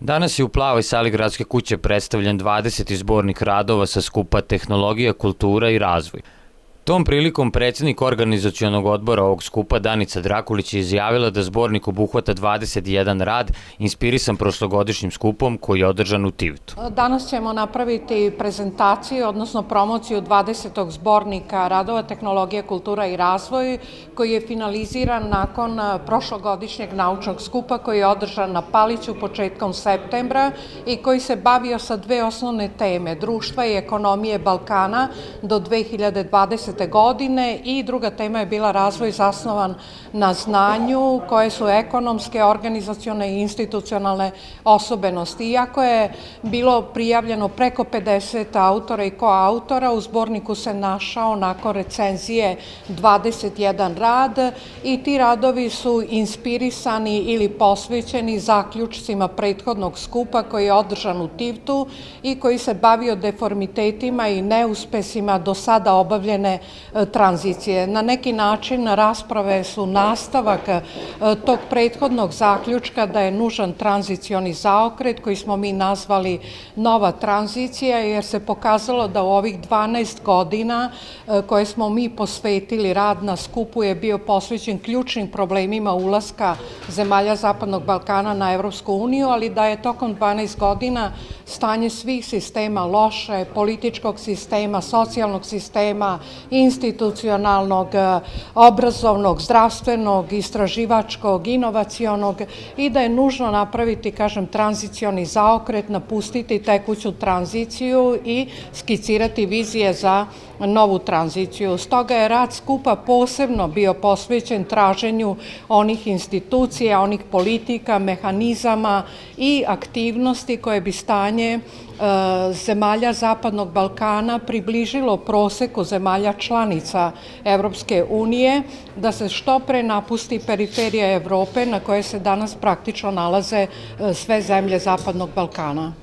Danas je u Plavoj sali Gradske kuće predstavljen 20. zbornik radova sa skupa Tehnologija, kultura i razvoj. Tom prilikom predsjednik organizacionog odbora ovog skupa Danica Drakulić je izjavila da zbornik obuhvata 21 rad inspirisan prošlogodišnjim skupom koji je održan u Tivtu. Danas ćemo napraviti prezentaciju, odnosno promociju 20. zbornika radova Tehnologija, kultura i razvoj koji je finaliziran nakon prošlogodišnjeg naučnog skupa koji je održan na Paliću početkom septembra i koji se bavio sa dve osnovne teme, društva i ekonomije Balkana do 2020. godine i druga tema je bila razvoj zasnovan na znanju koje su ekonomske, organizacione i institucionalne osobenosti. Iako je bilo prijavljeno preko 50 autora i koautora, u zborniku se našao nakon recenzije 21 rad i ti radovi su inspirisani ili posvećeni zaključcima prethodnog skupa koji je održan u Tivtu i koji se bavio deformitetima i neuspesima do sada obavljene tranzicije. Na neki način rasprave su nastavak tog prethodnog zaključka da je nužan tranzicioni zaokret koji smo mi nazvali nova tranzicija, jer se pokazalo da u ovih 12 godina koje smo mi posvetili rad na skupu je bio posvećen ključnim problemima ulaska zemalja Zapadnog Balkana na Evropsku uniju, ali da je tokom 12 godina stanje svih sistema loše, političkog sistema, socijalnog sistema, institucionalnog, obrazovnog, zdravstvenog, istraživačkog, inovacionog i da je nužno napraviti, tranzicioni zaokret, napustiti tekuću tranziciju i skicirati vizije za novu tranziciju. Stoga je rad skupa posebno bio posvećen traženju onih institucija, onih politika, mehanizama i aktivnosti koje bi stanje zemalja Zapadnog Balkana približilo proseku zemalja članica Evropske unije, da se što pre napusti periferija Evrope na kojoj se danas praktično nalaze sve zemlje Zapadnog Balkana.